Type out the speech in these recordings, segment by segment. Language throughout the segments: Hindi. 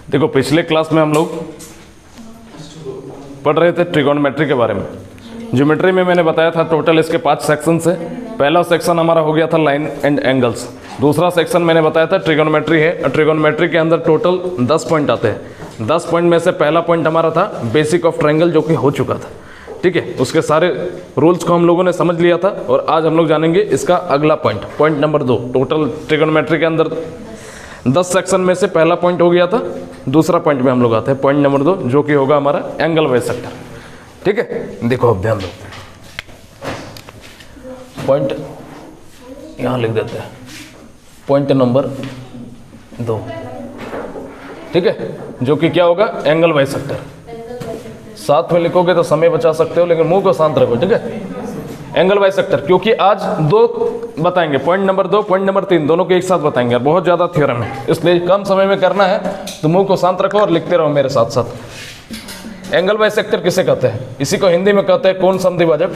देखो पिछले क्लास में हम लोग पढ़ रहे थे ट्रिगोनोमेट्री के बारे में। ज्योमेट्री में मैंने बताया था टोटल इसके 5 सेक्शन है। पहला सेक्शन हमारा हो गया था लाइन एंड एंगल्स। दूसरा सेक्शन मैंने बताया था ट्रिगोनोमेट्री है। ट्रिगोनोमेट्री के अंदर टोटल 10 पॉइंट आते हैं। 10 पॉइंट में से पहला पॉइंट हमारा था बेसिक ऑफ ट्रायंगल, जो कि हो चुका था। ठीक है, उसके सारे रूल्स को हम लोगों ने समझ लिया था। और आज हम लोग जानेंगे इसका अगला point, point number 2। Total trigonometry के अंदर 10 सेक्शन में से पहला पॉइंट हो गया था। दूसरा पॉइंट में हम लोग आते हैं पॉइंट नंबर 2, जो कि होगा हमारा एंगल बाइसेक्टर। ठीक है, देखो अब ध्यान दो, पॉइंट यहां लिख देते हैं, पॉइंट नंबर 2। ठीक है, जो कि क्या होगा, एंगल बाइसेक्टर। साथ में लिखोगे तो समय बचा सकते हो, लेकिन मुंह को शांत रखो। ठीक है, एंगल बाइसेक्टर, क्योंकि आज 2 बताएंगे, पॉइंट नंबर 2, पॉइंट नंबर 3, दोनों को एक साथ बताएंगे। बहुत ज़्यादा थ्योरम है, इसलिए कम समय में करना है, तो मुंह को शांत रखो और लिखते रहो मेरे साथ साथ। एंगल बाइसेक्टर किसे कहते हैं? इसी को हिंदी में कहते हैं कोण समद्विभाजक,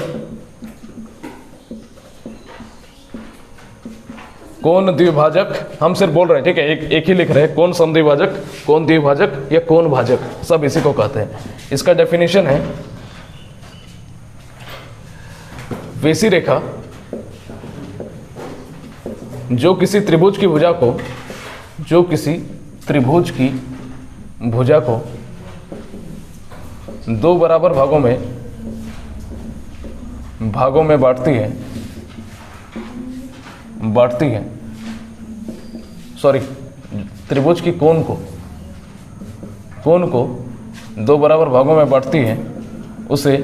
कोण द्विभाजक। हम सिर्फ बोल रहे हैं, ठीक है, एक ही लिख रहे हैं, कोण समद्विभाजक, कोण द्विभाजक या कोण भाजक, सब इसी को कहते हैं। इसका डेफिनेशन है, वैसी रेखा जो किसी त्रिभुज की भुजा को, जो किसी त्रिभुज की भुजा को 2 बराबर भागों में बांटती है, सॉरी, त्रिभुज की कोण को 2 बराबर भागों में बांटती है, उसे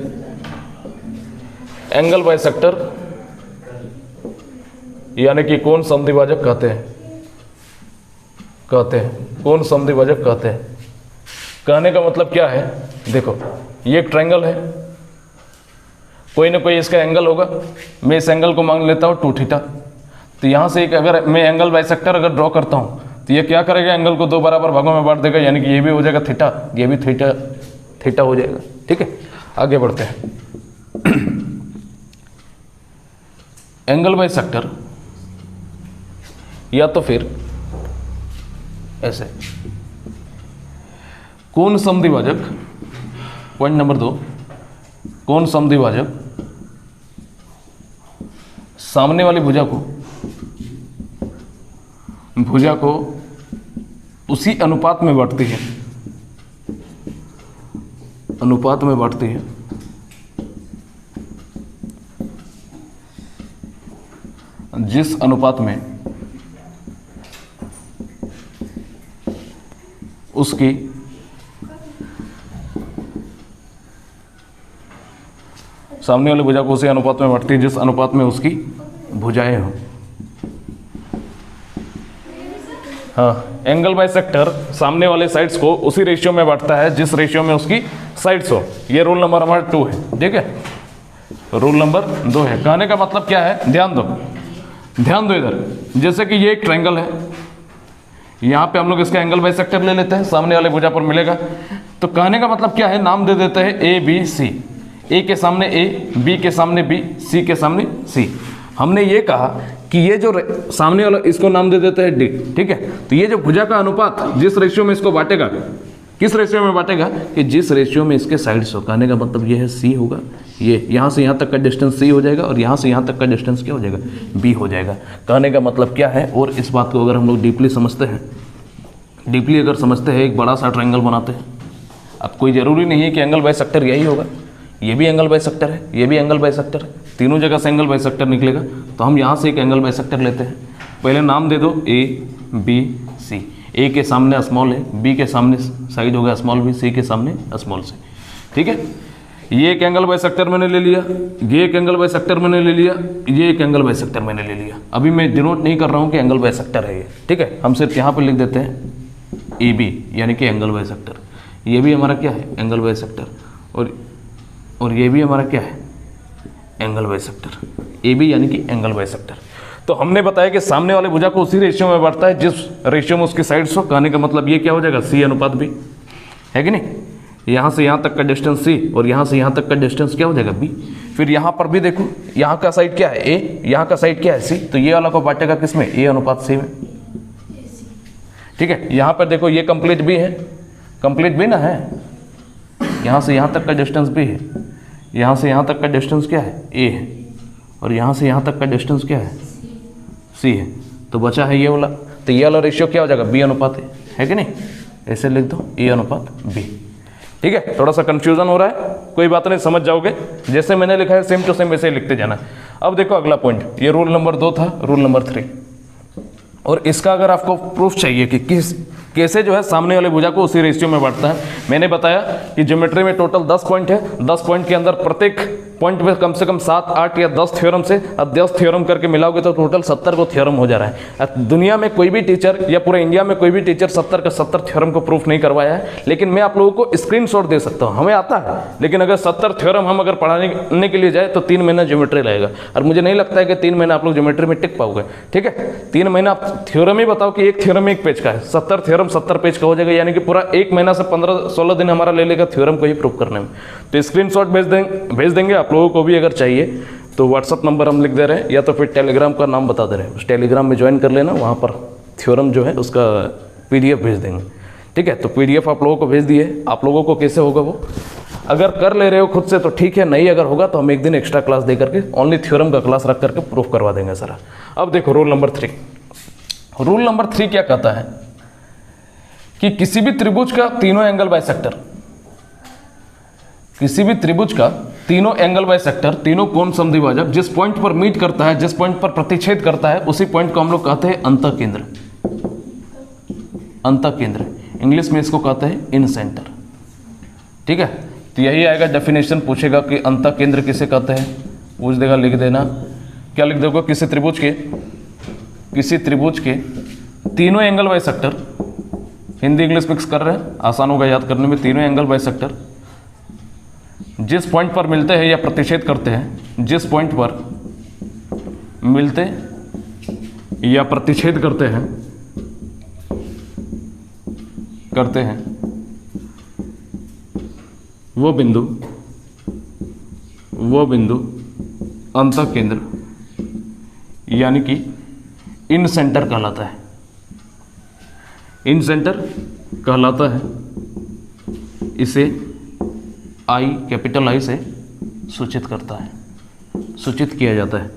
एंगल बाइसेक्टर यानी कि कोण समद्विभाजक कहते हैं। कोण समद्विभाजक कहते हैं। कहने का मतलब क्या है, देखो ये एक ट्रायंगल है, कोई ना कोई इसका एंगल होगा। मैं इस एंगल को मान लेता हूँ 2 थीटा। तो यहाँ से एक अगर मैं एंगल बाइसेक्टर अगर ड्रॉ करता हूँ, तो ये क्या करेगा, एंगल को 2 बराबर भागों में बांट देगा, यानी कि ये भी हो जाएगा थीटा, ये भी थीटा हो जाएगा। ठीक है, आगे बढ़ते हैं। एंगल बाइसेक्टर या तो फिर ऐसे कोण समद्विभाजक, पॉइंट नंबर 2, कोण समद्विभाजक सामने वाली भुजा को उसी अनुपात में बांटती है, जिस अनुपात में उसकी सामने वाली भुजा को उसी अनुपात में बांटती है जिस अनुपात में उसकी भुजाएं हों। हाँ, एंगल बाइसेक्टर सामने वाले साइड्स को उसी रेशियो में बांटता है जिस रेशियो में उसकी साइड्स हो। ये रूल नंबर हमारा 2 है। ठीक है, रूल नंबर 2 है। कहने का मतलब क्या है, ध्यान दो इधर। जैसे कि ये एक ट्रायंगल है, यहाँ पे हम लोग इसका एंगल बाइसेक्टर ले लेते हैं, सामने वाले भुजा पर मिलेगा। तो कहने का मतलब क्या है, नाम दे देते हैं ए बी सी। ए के सामने ए, बी के सामने बी, सी के सामने सी। हमने ये कहा कि ये जो सामने वाला, इसको नाम दे देते हैं डी। ठीक है, तो ये जो भुजा का अनुपात जिस रेशियो में इसको बांटेगा, किस रेशियो में बांटेगा, कि जिस रेशियो में इसके साइड्स हो। कहने का मतलब ये है सी होगा, ये यहाँ से यहाँ तक का डिस्टेंस सी हो जाएगा, और यहाँ से यहाँ तक का डिस्टेंस क्या हो जाएगा, बी हो जाएगा। कहने का मतलब क्या है, और इस बात को अगर हम लोग डीपली अगर समझते हैं, एक बड़ा सा ट्रायंगल बनाते हैं। अब कोई ज़रूरी नहीं है कि एंगल बाइसेक्टर यही होगा, ये भी एंगल बाइसेक्टर है, ये भी एंगल बाइसेक्टर है, तीनों जगह से एंगल बाइसेक्टर निकलेगा। तो हम यहाँ से एक एंगल बाइसेक्टर लेते हैं। पहले नाम दे दो ए बी सी। ए के सामने स्मॉल है, बी के सामने साइड होगा स्मॉल बी, सी के सामने स्मॉल सी। ठीक है, ये एक एंगल बाइसेक्टर मैंने ले लिया, ये एक एंगल बाइसेक्टर मैंने ले लिया, ये एक एंगल बाइसेक्टर मैंने ले लिया। अभी मैं डिनोट नहीं कर रहा हूँ कि एंगल बाइसेक्टर है ये। ठीक है, हम सिर्फ यहाँ पर लिख देते हैं ए बी, यानी कि एंगल बाइसेक्टर। ये भी हमारा क्या है, एंगल बाइसेक्टर, और ये भी हमारा क्या है, एंगल बाइसेक्टर। ए बी यानी कि एंगल बाइसेक्टर। तो हमने बताया कि सामने वाले भुजा को उसी रेशियो में बांटता है जिस रेशियो में उसकी साइड्स हो। कहने का मतलब ये क्या हो जाएगा, सी अनुपात बी, है कि नहीं। यहाँ से यहाँ तक का डिस्टेंस सी, और यहाँ से यहाँ तक का डिस्टेंस क्या हो जाएगा, बी। फिर यहाँ पर भी देखो, यहाँ का साइड क्या है, ए, यहाँ का साइड क्या है, सी। तो ये वाला को बांटेगा किस में, ए अनुपात सी में। ठीक है। यहाँ पर देखो ये कंप्लीट बी है, कंप्लीट बी ना है, यहाँ से यहाँ तक का डिस्टेंस बी है, यहाँ से यहाँ तक का डिस्टेंस क्या है ए है, और यहाँ से यहाँ तक का डिस्टेंस क्या है सी है। तो बचा है ये वाला, तो ये वाला रेशियो क्या हो जाएगा बी अनुपात है कि नहीं, ऐसे लिख दो ए अनुपात बी। ठीक है, थोड़ा सा कंफ्यूजन हो रहा है, कोई बात नहीं, समझ जाओगे। जैसे मैंने लिखा है सेम टू सेम वैसे ही लिखते जाना। अब देखो अगला पॉइंट, ये रूल नंबर 2 था, रूल नंबर 3। और इसका अगर आपको प्रूफ चाहिए कि कैसे जो है सामने वाले भुजा को उसी रेशियो में बांटता है, मैंने बताया कि ज्योमेट्री में टोटल 10 पॉइंट है, 10 पॉइंट के अंदर प्रत्येक पॉइंट में कम से कम 7, 8 या 10 थ्योरम से, अब 10 थ्योरम करके मिलाओगे तो टोटल 70 को थ्योरम हो जा रहा है। अब दुनिया में कोई भी टीचर या पूरे इंडिया में कोई भी टीचर 70 का 70 थ्योरम को प्रूफ नहीं करवाया है, लेकिन मैं आप लोगों को स्क्रीनशॉट दे सकता हूँ, हमें आता है। लेकिन अगर 70 थ्योरम हम अगर पढ़ाने के लिए जाए तो 3 महीना ज्योमेट्री लगेगा, और मुझे नहीं लगता है कि 3 महीना आप लोग ज्योमेट्री में टिक पाओगे। ठीक है, 3 महीना आप थ्योरम ही बताओ कि एक थ्योरम 1 पेज का है, 70 थ्योरम 70 पेज का हो जाएगा, यानी कि पूरा 1 महीना से 15-16 दिन हमारा ले लेगा थ्योरम को ही प्रूफ करने में। तो स्क्रीनशॉट भेज देंगे आप लोगों को भी अगर चाहिए तो व्हाट्सअप नंबर हम लिख दे रहे हैं, या तो फिर टेलीग्राम का नाम बता दे रहे हैं, उस टेलीग्राम में ज्वाइन कर लेना, वहाँ पर थ्योरम जो है उसका PDF भेज देंगे। ठीक है, तो PDF आप लोगों को भेज दिए, आप लोगों को कैसे होगा वो अगर कर ले रहे हो खुद से तो ठीक है, नहीं अगर होगा तो हम एक दिन एक्स्ट्रा क्लास दे करके ओनली थ्योरम का क्लास रख करके प्रूफ करवा देंगे सारा। अब देखो रूल नंबर 3, रूल नंबर 3 क्या कहता है कि किसी भी त्रिभुज का तीनों एंगल बाइसेक्टर, किसी भी त्रिभुज का तीनों एंगल बाइसेक्टर, तीनों कोण समद्विभाजक जिस पॉइंट पर मीट करता है, जिस पॉइंट पर प्रतिच्छेद करता है, उसी पॉइंट को हम लोग कहते हैं अंतःकेंद्र। अंतःकेंद्र इंग्लिश में इसको कहते हैं इन सेंटर। ठीक है, तो यही आएगा डेफिनेशन, पूछेगा कि अंतःकेंद्र किसे कहते हैं, पूछ देगा, लिख देना। क्या लिख दोगे, किसी त्रिभुज के तीनों angle bisector, Hindi English mix कर रहे हैं, आसान होगा याद करने में, तीनों एंगल बाइसेक्टर जिस पॉइंट पर मिलते हैं या प्रतिच्छेद करते हैं, जिस पॉइंट पर मिलते या प्रतिच्छेद करते हैं वो बिंदु अंतःकेंद्र यानी कि इन सेंटर कहलाता है। इन सेंटर कहलाता है, इसे आई, कैपिटल आई से सूचित करता है, सूचित किया जाता है।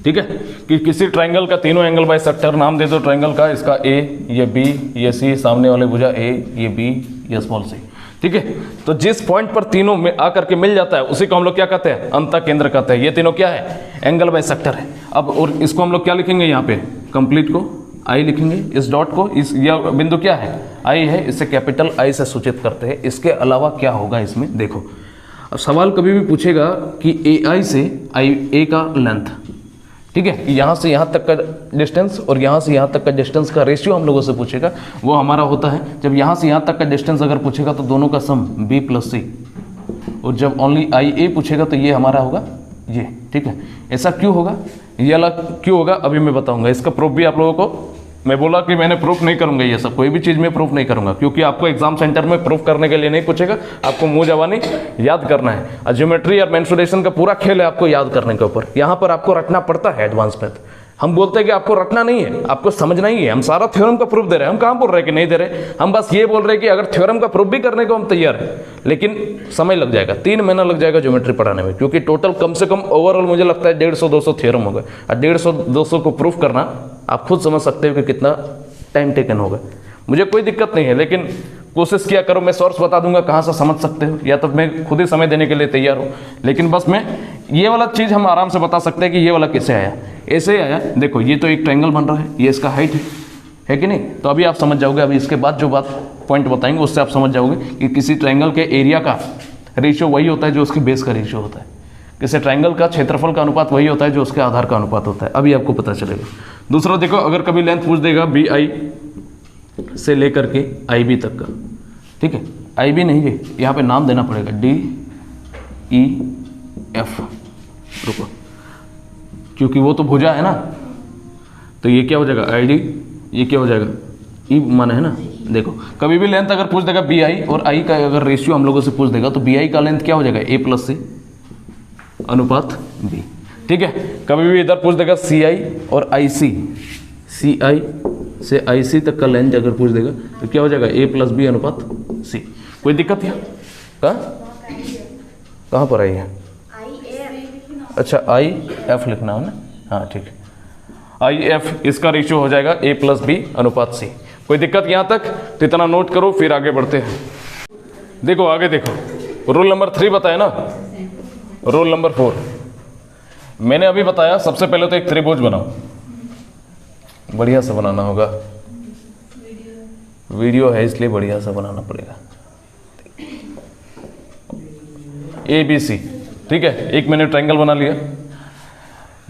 ठीक है, कि किसी ट्रायंगल का तीनों एंगल बाइसेक्टर, नाम दे दो ट्रायंगल का, इसका ए, ये बी, ये सी, सामने वाले भुजा ए, ये बी, ये स्मॉल सी। ठीक है, तो जिस पॉइंट पर तीनों में आकर के मिल जाता है उसी को हम लोग क्या कहते हैं, अंतःकेंद्र कहते हैं। ये तीनों क्या है, एंगल बाइसेक्टर है। अब और इसको हम लोग क्या लिखेंगे, यहाँ पे कंप्लीट को आई लिखेंगे, इस डॉट को, इस यह बिंदु क्या है, आई है, इसे कैपिटल आई से सूचित करते हैं। इसके अलावा क्या होगा इसमें, देखो अब सवाल कभी भी पूछेगा कि ए आई से आई ए का लेंथ, ठीक है, यहाँ से यहाँ तक का डिस्टेंस और यहाँ से यहाँ तक का डिस्टेंस का रेशियो हम लोगों से पूछेगा, वो हमारा होता है, जब यहाँ से यहाँ तक का डिस्टेंस अगर पूछेगा तो दोनों का सम b + c, और जब ओनली आई ए पूछेगा तो ये हमारा होगा ये। ठीक है, ऐसा क्यों होगा, ये अलग क्यों होगा अभी मैं बताऊंगा। इसका प्रूफ भी आप लोगों को, मैं बोला कि मैंने प्रूफ नहीं करूंगा, ये सब कोई भी चीज़ में प्रूफ नहीं करूंगा, क्योंकि आपको एग्जाम सेंटर में प्रूफ करने के लिए नहीं पूछेगा, आपको मुंह जबानी याद करना है। और ज्योमेट्री और मेंसुरेशन का पूरा खेल है आपको याद करने के ऊपर, यहाँ पर आपको रटना पड़ता है एडवांस मैथ। हम बोलते हैं कि आपको रटना नहीं है, आपको समझना ही है। हम सारा थ्योरम का प्रूफ दे रहे हैं, हम कहाँ बोल रहे हैं कि नहीं दे रहे, हम बस ये बोल रहे हैं कि अगर थ्योरम का प्रूफ भी करने को हम तैयार हैं, लेकिन समय लग जाएगा, 3 महीना लग जाएगा ज्योमेट्री पढ़ाने में, क्योंकि टोटल कम से कम ओवरऑल मुझे लगता है 150-200 थ्योरम होगा, और 150-200 को प्रूफ करना आप खुद समझ सकते हो कि कितना टाइम टेकन होगा। मुझे कोई दिक्कत नहीं है, लेकिन कोशिश किया करो, मैं सोर्स बता दूंगा कहाँ से समझ सकते हो, या तो मैं खुद ही समय देने के लिए तैयार हूँ, लेकिन बस मैं ये वाला चीज़ हम आराम से बता सकते हैं कि ये वाला कैसे आया, ऐसे ही आया। देखो ये तो एक ट्रायंगल बन रहा है, ये इसका हाइट है कि नहीं, तो अभी आप समझ जाओगे। अभी इसके बाद जो बात पॉइंट बताएंगे उससे आप समझ जाओगे कि किसी ट्रायंगल के एरिया का रेशियो वही होता है जो उसकी बेस का रेशियो होता है, किसी ट्रायंगल का क्षेत्रफल का अनुपात वही होता है जो उसके आधार का अनुपात होता है। अभी आपको पता चलेगा। दूसरा देखो, अगर कभी लेंथ पूछ देगा बी आई से लेकर के आई बी तक का, ठीक है, आई बी नहीं है, यहाँ पे नाम देना पड़ेगा, डी ई एफ, रुको, क्योंकि वो तो भुजा है ना, तो ये क्या हो जाएगा आई डी, ये क्या हो जाएगा ई माना है ना। देखो कभी भी लेंथ अगर पूछ देगा बी आई और आई का अगर रेशियो हम लोगों से पूछ देगा तो बी आई का लेंथ क्या हो जाएगा ए + सी अनुपात बी। ठीक है, कभी भी इधर पूछ देगा सी आई और आई सी, CI से IC तक का लेंथ अगर पूछ देगा तो क्या हो जाएगा A+B अनुपात C। कोई दिक्कत है? कहाँ पर आई है? अच्छा IF लिखना है ना, हाँ ठीक है। IF इसका रेशियो हो जाएगा A+B अनुपात C। कोई दिक्कत यहाँ तक? तो इतना नोट करो, फिर आगे बढ़ते हैं। देखो आगे देखो, रूल नंबर 3 बताया ना, रूल नंबर 4 मैंने अभी बताया। सबसे पहले तो एक त्रिभुज बनाओ, बढ़िया सा बनाना होगा, वीडियो है इसलिए बढ़िया सा बनाना पड़ेगा। ABC, ठीक है। एक मैंने ट्रायंगल बना लिया।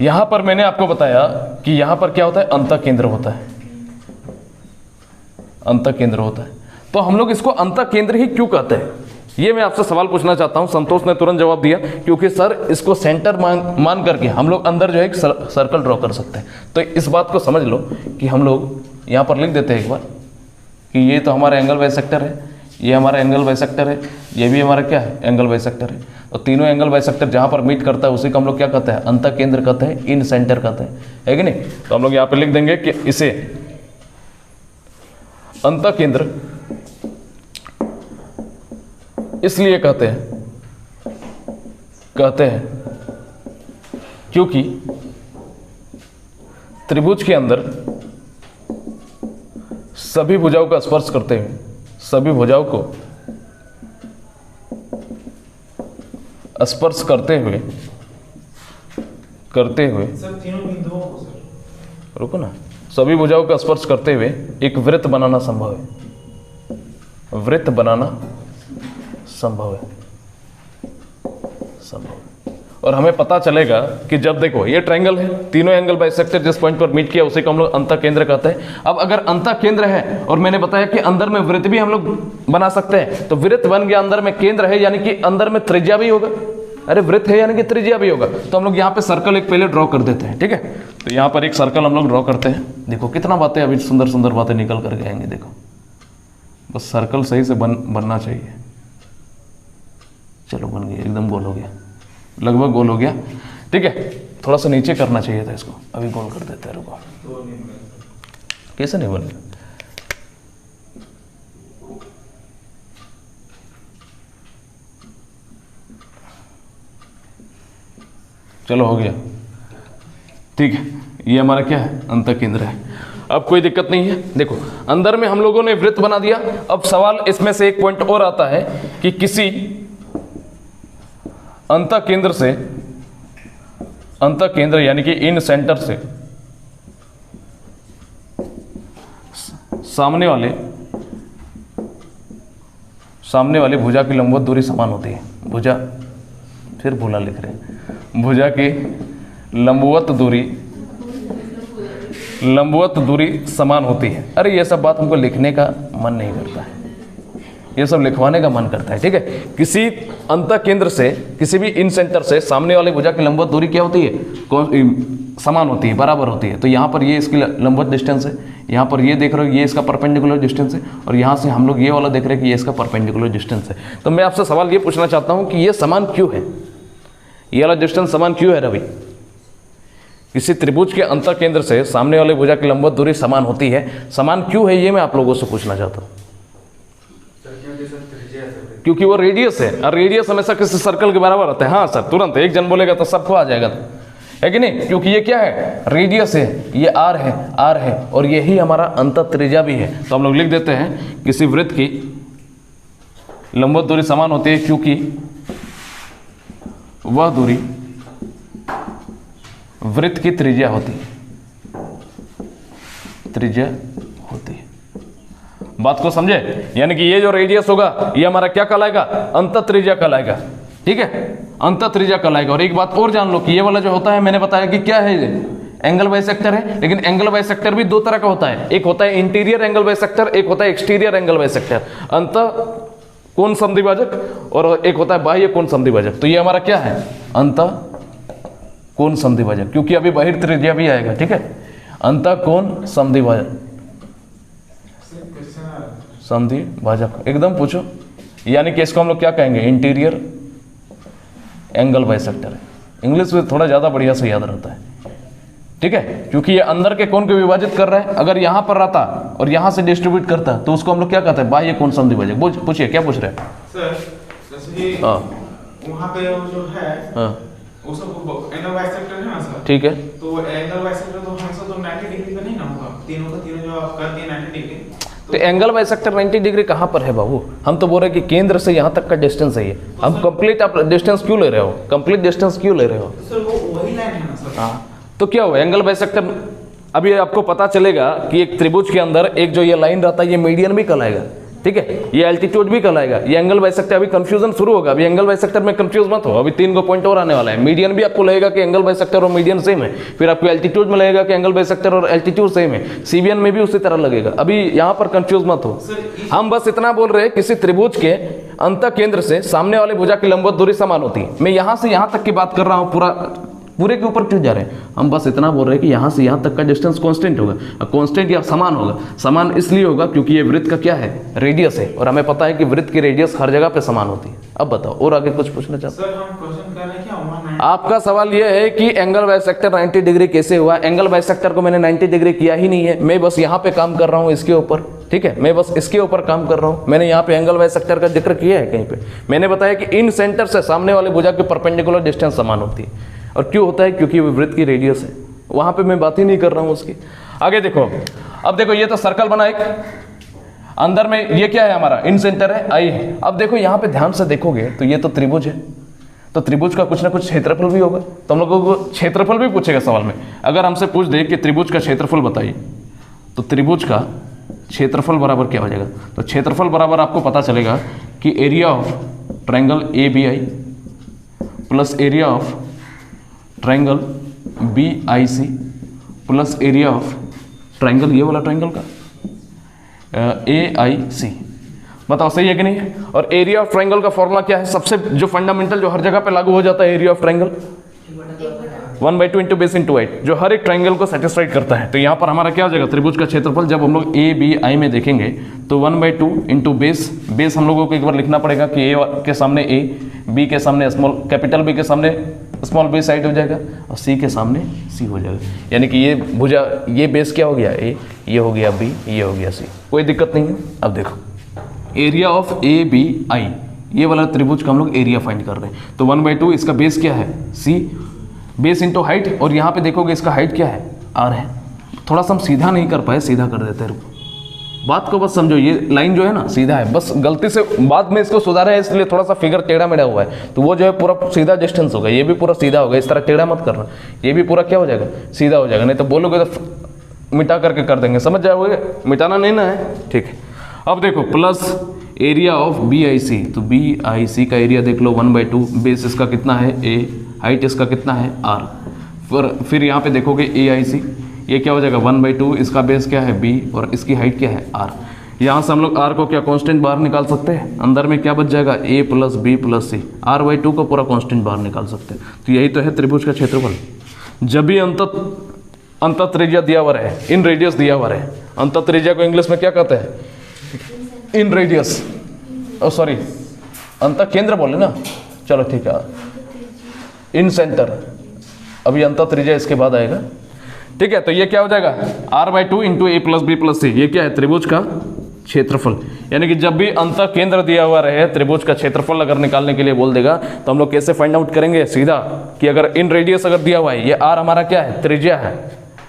यहां पर मैंने आपको बताया कि यहां पर क्या होता है, अंतः केंद्र होता है, अंतः केंद्र होता है। तो हम लोग इसको अंतः केंद्र ही क्यों कहते हैं, ये मैं आपसे सवाल पूछना चाहता हूं। संतोष ने तुरंत जवाब दिया, क्योंकि सर इसको सेंटर मान करके हम लोग अंदर जो है एक सर्कल ड्रॉ कर सकते हैं। तो इस बात को समझ लो कि हम लोग यहां पर लिख देते हैं एक बार कि ये तो हमारा एंगल बाइसेक्टर है, ये हमारा एंगल बाइसेक्टर है, ये भी हमारा क्या है, एंगल बाइसेक्टर है। तो तीनों एंगल बाइसेक्टर जहां पर मीट करता है उसी को हम लोग क्या कहते हैं, अंतः केंद्र कहते हैं, इन सेंटर कहते हैं, है कि नहीं। तो हम लोग यहाँ पे लिख देंगे कि इसे अंतः केंद्र इसलिए कहते हैं क्योंकि त्रिभुज के अंदर सभी भुजाओं का स्पर्श करते हुए, सभी भुजाओं को स्पर्श करते हुए सर तीनों बिंदुओं को सर, रुको ना, सभी भुजाओं का स्पर्श करते हुए एक वृत्त बनाना संभव है, वृत्त बनाना संभव है। और हमें पता चलेगा कि जब देखो ये ट्रायंगल है, तीनों एंगल बाइसेक्टर जिस पॉइंट पर मीट किया उसे को हम लोग अंतः केंद्र कहते हैं। अब अगर अंतः केंद्र है और मैंने बताया कि अंदर में वृत्त भी हम लोग बना सकते हैं, तो वृत्त बन गया, अंदर में केंद्र है यानी कि अंदर में त्रिज्या भी होगा। अरे वृत्त है यानी कि त्रिज्या भी होगा। तो हम लोग यहाँ पे सर्कल एक पहले ड्रॉ कर देते हैं, ठीक है। तो यहाँ पर एक सर्कल हम लोग ड्रॉ करते हैं। देखो कितना बातें अभी सुंदर सुंदर बातें निकल करके आएंगे। देखो बस सर्कल सही से बनना चाहिए। चलो बन गया, एकदम गोल हो गया, लगभग गोल हो गया, ठीक है। थोड़ा सा नीचे करना चाहिए था इसको, अभी गोल कर देते हैं। रुको, कैसे नहीं बन गया? चलो हो गया, ठीक है। ये हमारा क्या है, अंतः केंद्र है। अब कोई दिक्कत नहीं है। देखो अंदर में हम लोगों ने वृत्त बना दिया। अब सवाल इसमें से एक पॉइंट और आता है कि किसी अंतः केंद्र से, अंतः केंद्र यानी कि इन सेंटर से सामने वाले भुजा की लंबवत दूरी समान होती है। भुजा, फिर भूला लिख रहे हैं, भुजा की लंबवत दूरी समान होती है। अरे ये सब बात हमको लिखने का मन नहीं करता है, ये सब लिखवाने का मन करता है, ठीक है। किसी अंतः केंद्र से, किसी भी इन सेंटर से सामने वाले भुजा की लंबवत दूरी क्या होती है, समान होती है, बराबर होती है। तो यहाँ पर ये इसकी लंबवत डिस्टेंस है, यहाँ पर ये देख रहे हो ये इसका परपेंडिकुलर डिस्टेंस है, और यहाँ से हम लोग ये वाला देख रहे हैं कि ये इसका परपेंडिकुलर डिस्टेंस है। तो मैं आपसे सवाल ये पूछना चाहता हूँ कि ये समान क्यों है, ये वाला डिस्टेंस समान क्यों है रवि? किसी त्रिभुज के अंतः केंद्र से सामने वाले भुजा की लंबवत दूरी समान होती है, समान क्यों है ये मैं आप लोगों से पूछना चाहता हूँ। क्योंकि वो रेडियस है, और रेडियस हमेशा किसी सर्कल के बराबर होता है। हाँ सर, तुरंत एक जन बोलेगा तो सबको आ जाएगा, है कि नहीं? क्योंकि ये क्या है, रेडियस है, ये आर है, और यही हमारा अंतः त्रिज्या भी है। तो हम लोग लिख देते हैं किसी वृत्त की लंबवत दूरी समान होती है क्योंकि वह दूरी वृत्त की त्रिज्या होती है, बात को समझे? यानी कि ये जो रेडियस होगा ये हमारा क्या कहलाएगा, अंतः त्रिज्या कहलाएगा, ठीक है, अंतः त्रिज्या कहलाएगा। और एक बात और जान लो कि ये वाला जो होता है, मैंने बताया कि क्या है, एंगल बाइसेक्टर है। लेकिन एंगल बाइसेक्टर भी दो तरह का होता है, एक होता है इंटीरियर एंगल बाइसेक्टर, एक होता है एक्सटीरियर एंगल बाइसेक्टर। अंतः कोण समद्विभाजक और एक होता है बाह्य कोण समद्विभाजक। तो ये हमारा क्या है, अंतः कोण समद्विभाजक, क्योंकि अभी बाहिर त्रिज्या भी आएगा, ठीक है। अंतः कोण समद्विभाजक एकदम पूछो, यानी कि इसको हम लोग क्या कहेंगे, इंटीरियर एंगल बाइसेक्टर है। इंग्लिश में थोड़ा ज़्यादा बढ़िया से याद रहता है, ठीक है, क्योंकि ये अंदर के कोण को विभाजित कर रहा है। अगर यहाँ पर रहता और यहाँ से डिस्ट्रीब्यूट करता तो उसको हम लोग क्या कहते हैं, बाह्य कोण समद्विभाजक। पूछिए क्या पूछ रहे हैं। सर जैसे कि हाँ वहाँ पे वो जो है हाँ वो सब एंगल बाइसेक्टर है ना सर, ठीक है। तो एंगल बाइसेक्टर तो हमेशा तो 90 डिग्री का नहीं ना होगा, तीनों का तीनों जो आप कर दिए 90 डिग्री। तो एंगल बाइसेक्टर 90 डिग्री कहाँ पर है बाबू? हम तो बोल रहे हैं कि केंद्र से यहाँ तक का डिस्टेंस है ये। हम कंप्लीट आप डिस्टेंस क्यों ले रहे हो, कंप्लीट डिस्टेंस क्यों ले रहे हो? सर वो वही लाइन है ना सर। हाँ तो क्या हुआ एंगल बाइसेक्टर। अभी आपको पता चलेगा कि एक त्रिभुज के अंदर एक जो ये लाइन रहता है ये मीडियन भी कहलाएगा, ठीक है, ये एल्टीट्यूड भी कहलाएगा, ये एंगल बाइसेक्टर। अभी कंफ्यूजन शुरू होगा, अभी एंगल बाइसेक्टर में कंफ्यूज मत हो, अभी 3 पॉइंट और आने वाला है। मीडियन भी आपको लगेगा कि एंगल बाइसेक्टर और मीडियन सेम है, फिर आपको एल्टीट्यूड में लगेगा कि एंगल बाइसेक्टर और एल्टीट्यूड सेम है, सीबियन में भी उसी तरह लगेगा। अभी यहाँ पर कंफ्यूज मत हो। हम बस इतना बोल रहे हैं किसी त्रिभुज के अंत केंद्र से सामने वाले भुजा की लंबवत दूरी समान होती है। मैं यहाँ से यहाँ तक की बात कर रहा हूँ, पूरे के ऊपर क्यों जा रहे हैं? हम बस इतना बोल रहे हैं कि यहाँ से यहाँ तक का डिस्टेंस कांस्टेंट होगा। कांस्टेंट या समान होगा। समान इसलिए होगा क्योंकि ये वृत्त का क्या है, रेडियस है, और हमें पता है कि वृत्त की रेडियस हर जगह पे समान होती है। अब बताओ और आगे कुछ पूछना चाहते सर हम क्वेश्चन कर रहे हैं क्या हुआ? आपका सवाल यह है कि एंगल बाइसेक्टर 90 डिग्री कैसे हुआ? एंगल बाइसेक्टर को मैंने 90 डिग्री किया ही नहीं है, मैं बस यहाँ पे काम कर रहा हूँ इसके ऊपर, ठीक है, मैं बस इसके ऊपर काम कर रहा हूँ। मैंने यहाँ पे एंगल बाइसेक्टर का जिक्र किया है कहीं पे? मैंने बताया कि इन सेंटर से सामने वाले भुजा के परपेंडिकुलर डिस्टेंस समान होती है। और क्यों होता है? क्योंकि वो वृत्त की रेडियस है। वहां पे मैं बात ही नहीं कर रहा हूं उसकी। आगे देखो, अब देखो ये तो सर्कल बना एक, अंदर में ये क्या है हमारा, इन सेंटर है, आई है। अब देखो यहाँ पे ध्यान से देखोगे तो ये तो त्रिभुज है, तो त्रिभुज का कुछ ना कुछ क्षेत्रफल भी होगा। तो हम लोगों को क्षेत्रफल भी पूछेगा सवाल में। अगर हमसे पूछ दे कि त्रिभुज का क्षेत्रफल बताइए, तो त्रिभुज का क्षेत्रफल बराबर क्या हो जाएगा? तो क्षेत्रफल बराबर आपको पता चलेगा कि area of triangle ABI plus area of triangle BIC plus area of triangle, ये वाला ट्रायंगल का AIC। बताओ सही है कि नहीं है? और एरिया ऑफ ट्रायंगल का फॉर्मूला क्या है? सबसे जो फंडामेंटल, जो हर जगह पे लागू हो जाता है, area of triangle 1/2 into base into height, जो हर एक ट्रायंगल को सेटिस्फाइड करता है। तो यहाँ पर हमारा क्या हो जाएगा, त्रिभुज का क्षेत्रफल जब हम लोग ABI में देखेंगे तो 1/2 इंटू बेस हम लोगों को एक बार लिखना पड़ेगा कि A के सामने A, B के सामने स्मॉल, कैपिटल B के सामने स्मॉल b साइड हो जाएगा, और C के सामने C हो जाएगा। यानी कि ये भुजा, ये बेस क्या हो गया A, ये हो गया B, ये हो गया C, कोई दिक्कत नहीं है। अब देखो एरिया ऑफ ABI, ये वाला त्रिभुज का हम लोग एरिया फाइंड कर रहे हैं। तो 1/2 इसका बेस क्या है, C, बेस इंटू हाइट, और यहाँ पे देखोगे इसका हाइट क्या है, R है। थोड़ा सा हम सीधा नहीं कर पाए, सीधा कर देते हैं। बात को बस समझो, ये लाइन जो है ना सीधा है, बस गलती से बाद में इसको सुधारा है इसलिए थोड़ा सा फिगर टेढ़ा मेढ़ा हुआ है। तो वो जो है पूरा सीधा डिस्टेंस होगा, ये भी पूरा सीधा होगा, इस तरह टेढ़ा मत करना, ये भी पूरा क्या हो जाएगा, सीधा हो जाएगा। नहीं तो बोलोगे तो मिटा करके कर देंगे, समझ जाओगे, मिटाना नहीं ना है, ठीक है। अब देखो प्लस एरिया ऑफ BIC, तो BIC का एरिया देख लो 1/2, बेस इसका कितना है A, हाइट इसका कितना है R। फिर यहाँ पे देखोगे AIC, ये क्या हो जाएगा 1/2, इसका बेस क्या है B और इसकी हाइट क्या है R। यहाँ से हम लोग R को क्या कांस्टेंट बाहर निकाल सकते हैं, अंदर में क्या बच जाएगा A plus B plus C, R/2 को पूरा कांस्टेंट बाहर निकाल सकते हैं। तो यही तो है त्रिभुज का क्षेत्रफल। जब भी अंत त्रिज्या दिया हुआ है, इन रेडियस दिया हुआ है, अंत त्रिज्या को इंग्लिश में क्या कहते हैं, इन रेडियस, सॉरी अंत केंद्र बोले ना, चलो ठीक है, इन सेंटर, अभी अंत त्रिज्या इसके बाद आएगा, ठीक है। तो ये क्या हो जाएगा R/2 into A plus B plus C, ये क्या है त्रिभुज का क्षेत्रफल। यानी कि जब भी अंत केंद्र दिया हुआ रहे, त्रिभुज का क्षेत्रफल अगर निकालने के लिए बोल देगा तो हम लोग कैसे फाइंड आउट करेंगे, सीधा कि अगर इन रेडियस अगर दिया हुआ है, ये R हमारा क्या है, त्रिज्या है,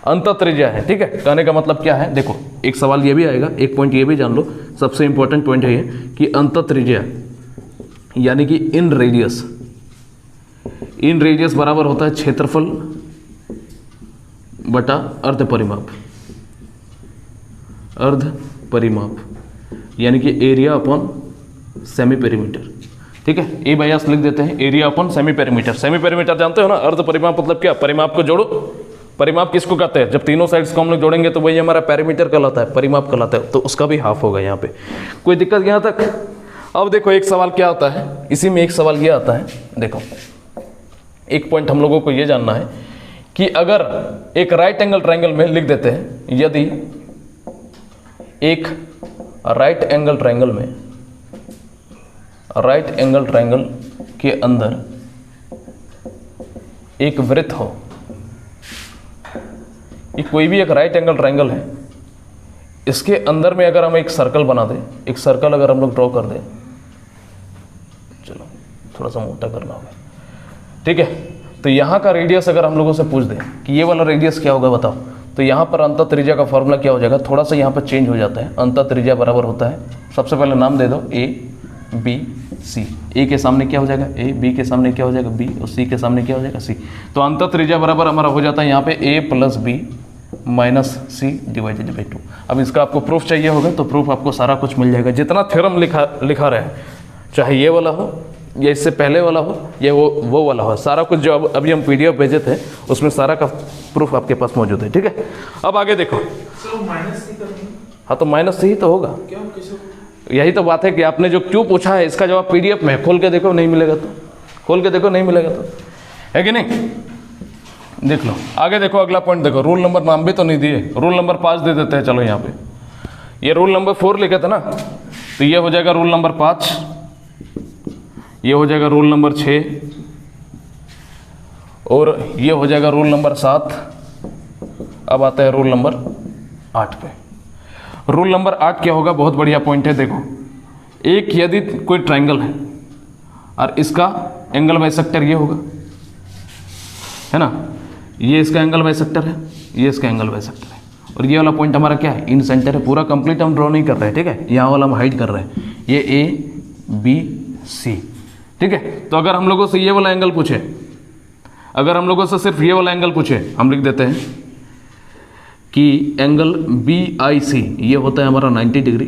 अंत त्रिज्या है, ठीक है। कहने का मतलब क्या है, देखो एक सवाल ये भी आएगा, एक पॉइंट ये भी जान लो, सबसे इंपॉर्टेंट पॉइंट है ये कि अंत त्रिज्या यानी कि इन रेडियस बराबर होता है क्षेत्रफल बटा अर्ध परिमाप, अर्ध परिमाप यानी कि एरिया अपॉन सेमी पेरीमीटर, ठीक है। A/S लिख देते हैं, area upon semi perimeter. Semi perimeter जानते हो ना, अर्ध परिमाप मतलब क्या, परिमाप को जोड़ो। परिमाप किसको कहते हैं, जब तीनों साइड्स को हम लोग जोड़ेंगे तो वही हमारा पेरीमीटर कहलाता है, परिमाप कहलाता है, तो उसका भी हाफ होगा यहाँ पे। कोई दिक्कत यहाँ तक? अब देखो एक सवाल क्या आता है, इसी में एक सवाल ये आता है, देखो एक पॉइंट हम लोगों को ये जानना है कि अगर एक राइट एंगल ट्रायंगल में लिख देते हैं, यदि एक राइट एंगल ट्रायंगल के अंदर एक वृत्त हो, ये कोई भी एक राइट एंगल ट्रायंगल है, इसके अंदर में अगर हम एक सर्कल बना दें, एक सर्कल अगर हम लोग ड्रॉ कर दें, चलो थोड़ा सा मोटा करना होगा, ठीक है। तो यहाँ का रेडियस अगर हम लोगों से पूछ दें कि ये वाला रेडियस क्या होगा बताओ, तो यहाँ पर अंतः त्रिज्या का फॉर्मूला क्या हो जाएगा, थोड़ा सा यहाँ पर चेंज हो जाता है। अंतः त्रिज्या बराबर होता है, सबसे पहले नाम दे दो ए बी सी। ए के सामने क्या हो जाएगा ए, बी के सामने क्या हो जाएगा बी, और सी के सामने क्या हो जाएगा सी। तो अंतः त्रिज्या बराबर हमारा हो जाता है यहाँ पे A plus B minus C divided by 2। अब इसका आपको प्रूफ चाहिए होगा तो प्रूफ आपको सारा कुछ मिल जाएगा, जितना थ्योरम लिखा रहे हैं, चाहे ये वाला हो या इससे पहले वाला हो या वो वाला हो, सारा कुछ जो अभी हम PDF भेजे थे उसमें सारा का प्रूफ आपके पास मौजूद है, ठीक है। अब आगे देखो, हाँ तो माइनस से ही तो होगा, यही तो बात है कि आपने जो क्यों पूछा है इसका जवाब PDF में है, खोल के देखो नहीं मिलेगा तो, खोल के देखो नहीं मिलेगा तो, है कि नहीं। देख लो आगे देखो, अगला पॉइंट देखो, रूल नंबर नाम भी तो नहीं दिए, रूल नंबर 5 दे देते हैं। चलो यहाँ पे ये रूल नंबर 4 लिखे थे ना, तो ये हो जाएगा रूल नंबर 5, ये हो जाएगा रूल नंबर 6, और ये हो जाएगा रूल नंबर 7। अब आता है रूल नंबर 8 पे। रूल नंबर 8 क्या होगा, बहुत बढ़िया पॉइंट है। देखो, एक यदि कोई ट्रायंगल है और इसका एंगल बाइसेक्टर ये होगा, है ना, ये इसका एंगल बाइसेक्टर है, ये इसका एंगल बाइसेक्टर है, और ये वाला पॉइंट हमारा क्या है, इन सेंटर है। पूरा कंप्लीट हम ड्रॉ नहीं कर रहे हैं, ठीक है, यहाँ वाला हम हाइड कर रहे हैं, ये ए बी सी, ठीक है। तो अगर हम लोगों से ये वाला एंगल पूछे, अगर हम लोगों से सिर्फ ये वाला एंगल पूछे, हम लिख देते हैं कि एंगल बी आई सी ये होता है हमारा 90 degree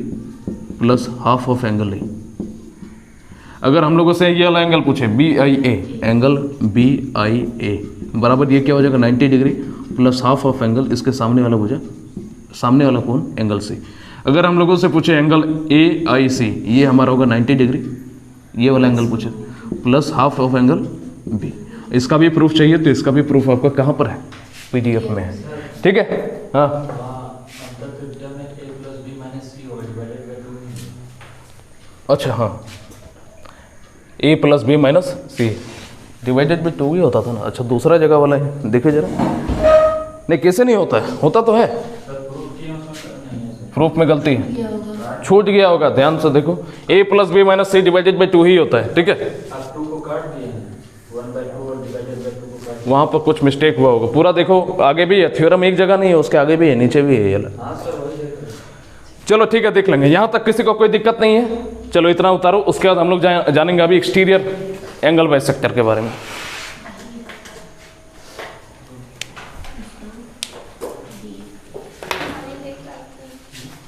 plus half of angle A. अगर हम लोगों से ये वाला एंगल पूछे B I A, angle B I A बराबर ये क्या हो जाएगा 90 degree plus half of angle इसके सामने वाला भुजा, सामने वाला कौन, एंगल सी। अगर हम लोगों से पूछे एंगल ए आई सी ये हमारा होगा 90 डिग्री, ये वाला एंगल पूछे plus half of angle B. इसका भी प्रूफ चाहिए तो इसका भी प्रूफ आपका कहाँ पर है, PDF में है, ठीक है। हाँ अच्छा, हाँ a plus B minus C divided by 2 ही होता था ना। अच्छा दूसरा जगह वाला है, देखिए जरा, नहीं कैसे नहीं होता है, होता तो है, प्रूफ में गलती है, छूट गया होगा, ध्यान से देखो, a plus B minus C divided by 2 ही होता है, ठीक है। वहाँ पर कुछ मिस्टेक हुआ होगा, पूरा देखो आगे भी है, थ्योरम एक जगह नहीं है, उसके आगे भी है, नीचे भी है ये। चलो ठीक है, देख लेंगे, यहाँ तक किसी को कोई दिक्कत नहीं है। चलो इतना उतारो, उसके बाद हम लोग जानेंगे अभी एक्सटीरियर एंगल बाइसेक्टर के बारे में।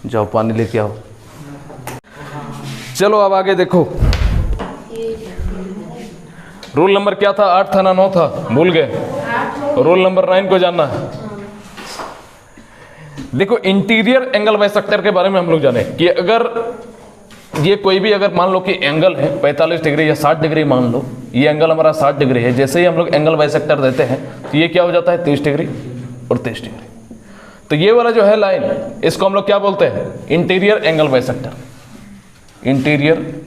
जाओ पानी लेके आओ। चलो अब आगे देखो, रूल नंबर क्या था, 8 था ना 9 था, भूल गए। रूल नंबर 9 को जानना है। देखो इंटीरियर एंगल बाइसेक्टर के बारे में हम लोग जाने कि अगर ये कोई भी अगर मान लो कि एंगल है 45 डिग्री या 60 डिग्री, मान लो ये एंगल हमारा 60 डिग्री है, जैसे ही हम लोग एंगल बाइसेक्टर देते हैं तो ये क्या हो जाता है 30 डिग्री और 30 डिग्री। तो ये वाला जो है लाइन, इसको हम लोग क्या बोलते हैं, interior angle bisector, interior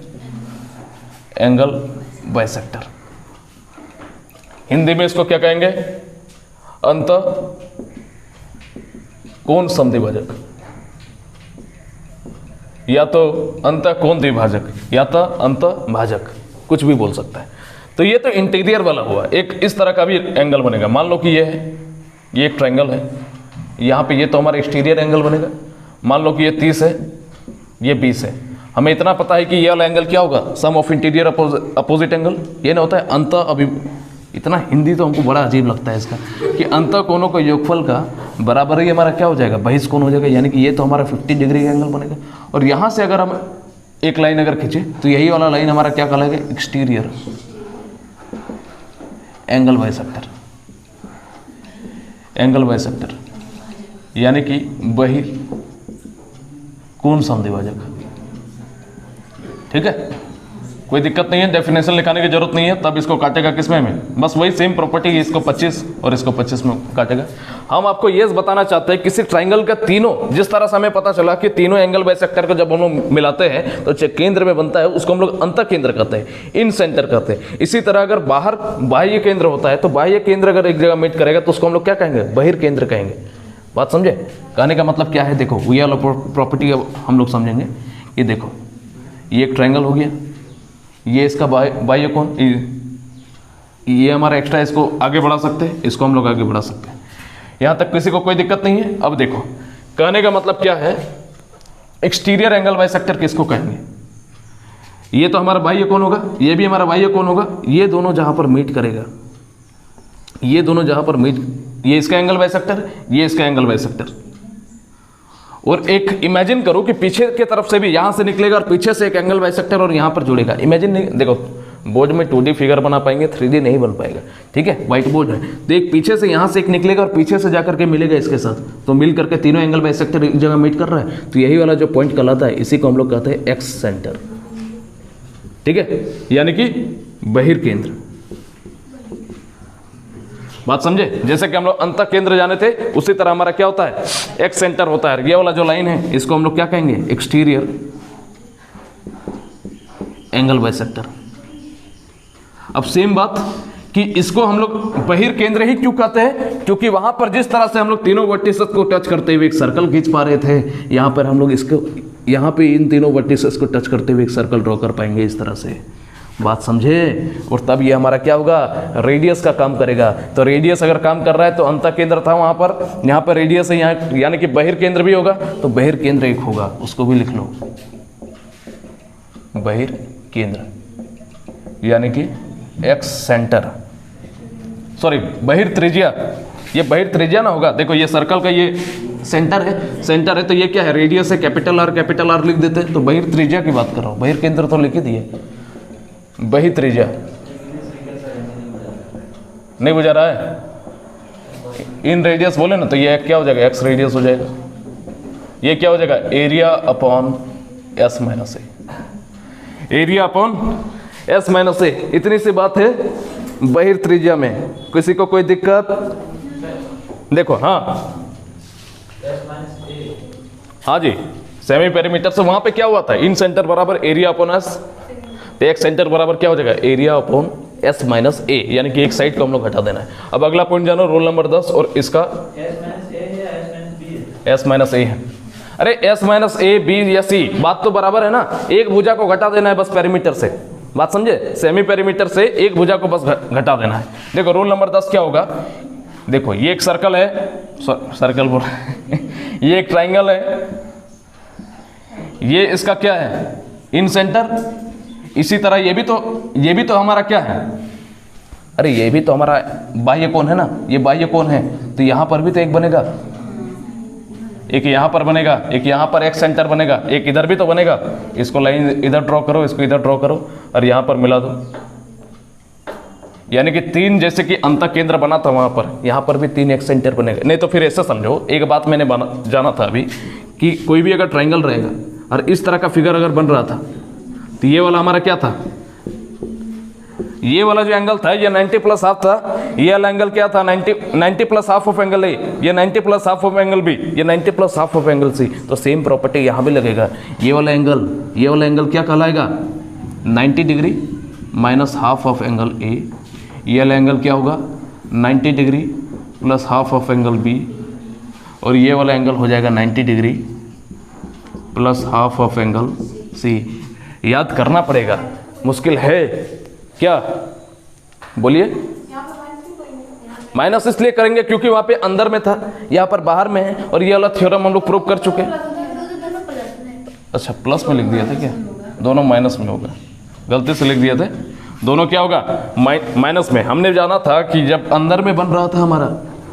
angle bisector. Hindi में इसको क्या कहेंगे, अंतः कोण समद्विभाजक, या तो अंतः कोण द्विभाजक, या तो अंतः भाजक, कुछ भी बोल सकता है। तो ये तो इंटीरियर वाला हुआ। एक इस तरह का भी एंगल बनेगा, मान लो कि ये है, ये एक ट्रायंगल है, यहाँ पे ये तो हमारा एक्सटीरियर एंगल बनेगा। मान लो कि ये 30 है, ये 20 है। हमें इतना पता है कि ये वाला एंगल क्या होगा, सम ऑफ इंटीरियर अपोजिट एंगल। ये ना होता है अंतः, इतना हिंदी तो हमको बड़ा अजीब लगता है इसका, कि अंतः कोणों का योगफल का बराबर ही हमारा क्या हो जाएगा, बहिष्कोण हो जाएगा। यानी कि ये तो हमारा 50 डिग्री का एंगल बनेगा। और यहाँ से अगर हम एक लाइन अगर खींचे तो यही वाला लाइन हमारा क्या कहलाएगा, exterior angle bisector, angle bisector यानी कि बहिर्कोण समद्विभाजक, ठीक है। कोई दिक्कत नहीं है, डेफिनेशन लिखाने की जरूरत नहीं है। तब इसको काटेगा किसमें में, बस वही सेम प्रॉपर्टी, इसको 25 और इसको 25 में काटेगा। हम आपको ये बताना चाहते हैं किसी ट्रायंगल का तीनों, जिस तरह से हमें पता चला कि तीनों एंगल बाइसेक्टर को जब हम लोग मिलाते हैं तो केंद्र में बनता है, उसको हम लोग अंतः केंद्र कहते हैं, इन सेंटर कहते हैं। इसी तरह अगर बाहर बाह्य केंद्र होता है तो बाह्य केंद्र अगर एक जगह मीट करेगा तो उसको हम लोग क्या कहेंगे, बहिर्केंद्र कहेंगे। बात समझे? कहने का मतलब क्या है, देखो ये वाला प्रॉपर्टी अब हम लोग समझेंगे। ये देखो ये एक ट्रायंगल हो गया, ये इसका बाह्य कोण, ये हमारा एक्स्ट्रा, इसको आगे बढ़ा सकते हैं, इसको हम लोग आगे बढ़ा सकते हैं, यहाँ तक किसी को कोई दिक्कत नहीं है। अब देखो कहने का मतलब क्या है, एक्सटीरियर एंगल बाइसेक्टर किसको कहेंगे? ये तो हमारा बाह्य कोण होगा, ये भी हमारा बाह्य कोण होगा, ये दोनों जहाँ पर मीट करेगा, ये दोनों जहाँ पर मीट, ये इसका एंगल बाइसेक्टर, ये इसका एंगल बाइसेक्टर। और एक इमेजिन करो कि पीछे की तरफ से भी यहाँ से निकलेगा और पीछे से एक एंगल बाइसेक्टर और यहाँ पर जुड़ेगा। इमेजिन नहीं, देखो बोर्ड में 2D फिगर बना पाएंगे, 3D नहीं बन पाएगा, ठीक है, व्हाइट बोर्ड है। तो एक पीछे से यहाँ से एक निकलेगा और पीछे से जाकर के मिलेगा इसके साथ, तो मिल करके तीनों एंगल बाइसेक्टर एक जगह मीट कर रहा है, तो यही वाला जो पॉइंट कहलाता है, इसी को हम लोग कहते हैं एक्स सेंटर, ठीक है, यानी कि बहिर्केंद्र। बात समझे? जैसे कि हम लोग अंतः केंद्र जाने थे, उसी तरह हमारा क्या होता है, एक्स सेंटर होता है। ये वाला जो लाइन है इसको हम लोग क्या कहेंगे, एक्सटीरियर एंगल बाइसेक्टर। अब सेम बात कि इसको हम लोग बहिर्केंद्र ही क्यों कहते हैं, क्योंकि वहां पर जिस तरह से हम लोग तीनों वर्टिसेस को टच करते हुए एक सर्कल खींच पा रहे थे, यहाँ पर हम लोग इसको, यहाँ पे इन तीनों वर्टिसेस को टच करते हुए एक सर्कल ड्रॉ कर पाएंगे इस तरह से। बात समझे? और तब ये हमारा क्या होगा, रेडियस का काम करेगा। तो रेडियस अगर काम कर रहा है तो अंतः केंद्र था वहाँ पर, यहाँ पर रेडियस है, यहाँ यानी कि बहिर्केंद्र भी होगा, तो बहिर्केंद्र एक होगा, उसको भी लिख लो, बहिर्केंद्र यानी कि एक्स सेंटर, सॉरी बहिर्त्रिज्या, ये बहिर्त्रिज्या ना होगा। देखो ये सर्कल का ये सेंटर है, सेंटर है, तो ये क्या है, रेडियस है, कैपिटल आर लिख देते हैं। तो बहिर्त्रिज्या की बात कर रहा हूँ, बहिर्केंद्र तो लिख ही दिए, बहिर्त्रिज्या नहीं बुझा रहा है, इन रेडियस बोले ना, तो ये क्या हो जाएगा, एक्स रेडियस हो जाएगा, ये क्या हो जाएगा, एरिया अपॉन एस माइनस ए, एरिया अपॉन एस माइनस ए। इतनी सी बात है बहिर्त्रिज्या में, किसी को कोई दिक्कत? देखो हाँ हाँ जी, सेमी पेरीमीटर से वहां पे क्या हुआ था, इन सेंटर बराबर एरिया अपॉन एस, तो एक सेंटर बराबर क्या हो जाएगा, एरिया अपॉन एस माइनस ए, यानी कि एक साइड को हम लोग हटा देना है। अब अगला पॉइंट जानो, रोल नंबर 10, और इसका एस माइनस ए है। अरे एस माइनस ए, बी या सी, बात तो बराबर है ना, एक भुजा को घटा देना है बस पेरीमीटर से। बात समझे? सेमी पेरीमीटर से एक भुजा को बस घटा देना है। देखो रोल नंबर 10 क्या होगा, देखो ये एक सर्कल है, सर्कल बोल ये एक ट्राइंगल है, ये इसका क्या है, इन सेंटर। इसी तरह ये भी तो हमारा क्या है, अरे ये भी तो हमारा बाह्य कोण है ना, ये बाह्य कोण है, तो यहाँ पर भी तो एक बनेगा, एक यहाँ पर बनेगा, एक यहाँ पर एक सेंटर बनेगा, एक इधर भी तो बनेगा। इसको लाइन इधर ड्रॉ करो, इसको इधर ड्रॉ करो और यहाँ पर मिला दो, यानी कि 3, जैसे कि अंतः केंद्र बना था वहाँ पर, यहाँ पर भी 3 एक सेंटर बनेगा। नहीं तो फिर ऐसा समझो, एक बात मैंने जाना था अभी कि कोई भी अगर ट्राइंगल रहेगा और इस तरह का फिगर अगर बन रहा था, तो ये वाला हमारा क्या था, ये वाला जो एंगल था ये 90 प्लस हाफ था, ये वाला एंगल क्या था, 90 plus half of angle A, ये 90 plus half of angle B, ये 90 plus half of angle C. तो सेम प्रॉपर्टी यहाँ भी लगेगा। ये वाला एंगल क्या कहलाएगा, 90 degree minus half of angle A, ये वाला एंगल क्या होगा, 90 degree plus half of angle B, और ये वाला एंगल हो जाएगा 90 degree plus half of angle C. याद करना पड़ेगा, मुश्किल है क्या, बोलिए? माइनस इसलिए करेंगे क्योंकि वहां पे अंदर में था, यहाँ पर बाहर में है, और ये वाला थ्योरम हम लोग प्रूव कर चुके हैं। अच्छा प्लस में लिख दिया था क्या, दोनों माइनस में होगा, गलती से लिख दिया था, दोनों क्या होगा, माइनस में। हमने जाना था कि जब अंदर में बन रहा था हमारा,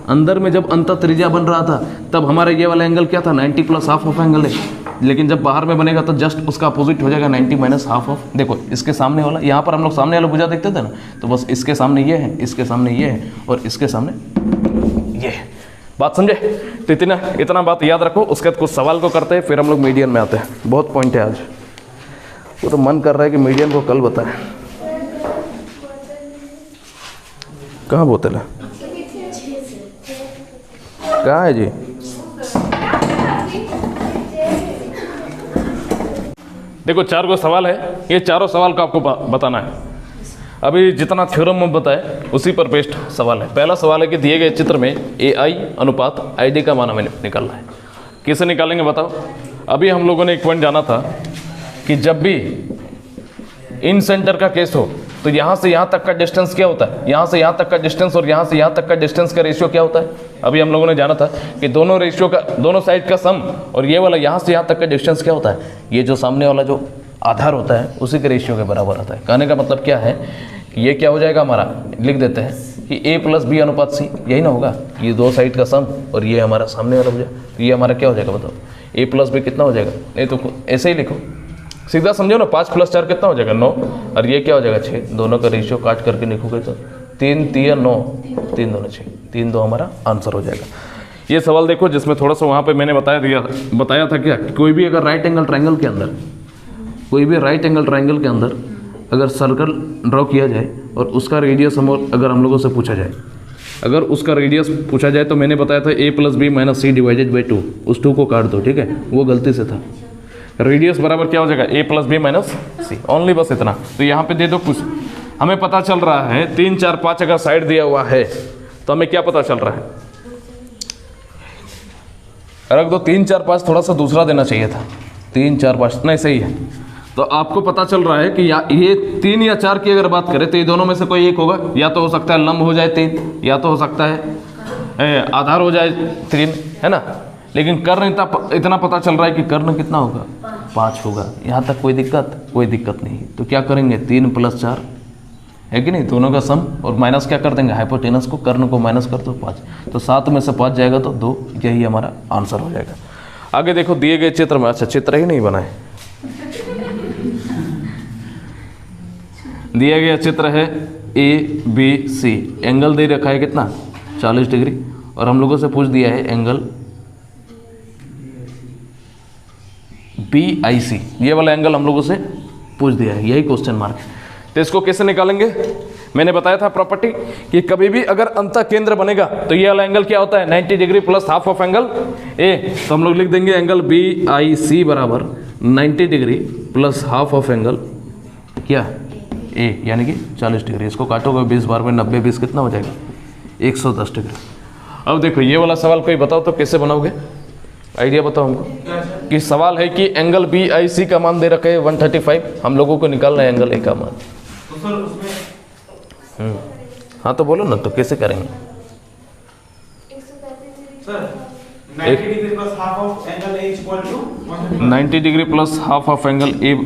अंदर में जब अंतः त्रिज्या बन रहा था, तब हमारा ये वाला एंगल क्या था, 90 प्लस हाफ ऑफ एंगल है, लेकिन जब बाहर में बनेगा तो जस्ट उसका अपोजिट हो जाएगा, 90 माइनस हाफ ऑफ। देखो इसके सामने वाला, यहाँ पर हम लोग सामने वाला भुजा देखते थे ना, तो बस इसके सामने ये है, इसके सामने ये है, और इसके सामने ये है। बात समझे? तो इतना बात याद रखो। उसके बाद कुछ सवाल को करते हैं, फिर हम लोग मीडियन में आते हैं। बहुत पॉइंट है आज, वो तो मन कर रहा है कि मीडियन को कल बताएं। कहाँ बोतल है, कहाँ है जी? देखो 4 गो सवाल है, ये चारों सवाल को आपको बताना है। अभी जितना थ्योरम में बताया उसी पर बेस्ड सवाल है। पहला सवाल है कि दिए गए चित्र में AI अनुपात ID का मान हमें निकालना है। कैसे निकालेंगे बताओ। अभी हम लोगों ने एक पॉइंट जाना था कि जब भी इन सेंटर का केस हो तो यहाँ से यहाँ तक का डिस्टेंस क्या होता है, यहाँ से यहाँ तक का डिस्टेंस और यहाँ से यहाँ तक का डिस्टेंस का रेशियो क्या होता है। अभी हम लोगों ने जाना था कि दोनों रेशियो का, दोनों साइड का सम और ये वाला यहाँ से यहाँ तक का डिस्टेंस क्या होता है, ये जो सामने वाला जो आधार होता है उसी के रेशियो के बराबर आता है। कहने का मतलब क्या है कि ये क्या हो जाएगा हमारा, लिख देते हैं कि A + B अनुपात C, यही ना होगा। ये दो साइड का सम और ये हमारा सामने वाला हो जाए, तो ये हमारा क्या हो जाएगा बताओ, A + B कितना हो जाएगा। नहीं तो ऐसे ही लिखो, सीधा समझो ना, 5 + 4 कितना हो जाएगा 9, और ये क्या हो जाएगा 6। दोनों का रेशियो काट करके लिखोगे तो 3 3 9, 3 2 6, 3 2 हमारा आंसर हो जाएगा। ये सवाल देखो जिसमें थोड़ा सा वहाँ पे मैंने बताया था क्या, कोई भी अगर राइट एंगल ट्रायंगल के अंदर, कोई भी राइट एंगल ट्रायंगल के अंदर अगर सर्कल ड्रॉ किया जाए और उसका रेडियस अगर हम लोगों से पूछा जाए, अगर उसका रेडियस पूछा जाए तो मैंने बताया था A + B - C / 2, उस 2 को काट दो, ठीक है, वो गलती से था। रेडियस बराबर क्या हो जाएगा A + B - C, ओनली बस इतना। तो यहाँ पे दे दो कुछ, हमें पता चल रहा है 3 4 5 अगर साइड दिया हुआ है तो हमें क्या पता चल रहा है, रख दो 3 4 5, थोड़ा सा दूसरा देना चाहिए था, 3 4 5 नहीं सही है। तो आपको पता चल रहा है कि ये 3 या 4 की अगर बात करें तो ये दोनों में से कोई एक होगा, या तो हो सकता है लंब हो जाए 3, या तो हो सकता है आधार हो जाए 3, है ना। लेकिन कर्ण इतना पता चल रहा है कि कर्ण कितना होगा, 5 होगा। यहाँ तक कोई दिक्कत नहीं। तो क्या करेंगे 3 + 4 है कि नहीं, दोनों का सम, और माइनस क्या कर देंगे हाइपोटेनस को, कर्ण को माइनस कर दो 5, तो 7 में से 5 जाएगा तो 2, यही हमारा आंसर हो जाएगा। आगे देखो दिए गए चित्र में, अच्छा चित्र ही नहीं बनाए, दिया गया चित्र है ABC, एंगल दे रखा है कितना 40 डिग्री, और हम लोगों से पूछ दिया है एंगल BIC, ये वाला एंगल हम लोगों से पूछ दिया है, यही क्वेश्चन मार्क है। तो इसको कैसे निकालेंगे, मैंने बताया था प्रॉपर्टी कि कभी भी अगर अंतः केंद्र बनेगा तो ये वाला एंगल क्या होता है 90 degree + half of angle A। तो हम लोग लिख देंगे एंगल BIC बराबर 90 डिग्री + हाफ ऑफ एंगल क्या A, यानी कि 40 डिग्री। इसको काटोगे 20 बार में 90 20 कितना हो जाएगा 110 डिग्री। अब देखो ये वाला सवाल कोई बताओ तो कैसे बनाओगे, आइडिया बताओ हमको। कि सवाल है कि एंगल BIC का मान दे रखे है 135, हम लोगों को निकालना है एंगल A का मान। तो सर उसमें हाँ तो बोलो ना, तो कैसे करेंगे sir 90 degree + half of angle A = 90 degree + half of angle A =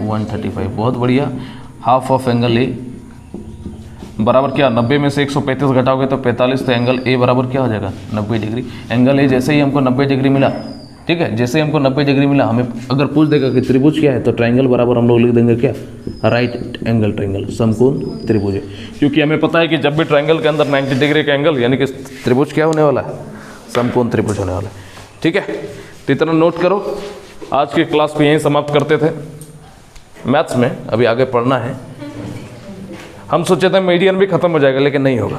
135, बहुत बढ़िया। हाफ ऑफ एंगल A बराबर क्या, 90 में से 135 घटाओगे तो 45, तो एंगल A बराबर क्या हो जाएगा 90 डिग्री। एंगल A जैसे ही हमको 90 डिग्री मिला, ठीक है, जैसे ही हमको 90 डिग्री मिला, हमें अगर पूछ देगा कि त्रिभुज क्या है तो ट्रायंगल बराबर हम लोग लिख देंगे क्या, राइट एंगल ट्रायंगल, समकोण त्रिभुज है। क्योंकि हमें पता है कि जब भी ट्रायंगल के अंदर 90 डिग्री का एंगल यानी कि त्रिभुज क्या होने वाला है, समकोण त्रिभुज होने वाला है, ठीक है। तो इतना नोट करो। आज की क्लास को यहीं समाप्त करते थे। मैथ्स में अभी आगे पढ़ना है, हम सोचे थे मीडियन भी खत्म हो जाएगा लेकिन नहीं होगा।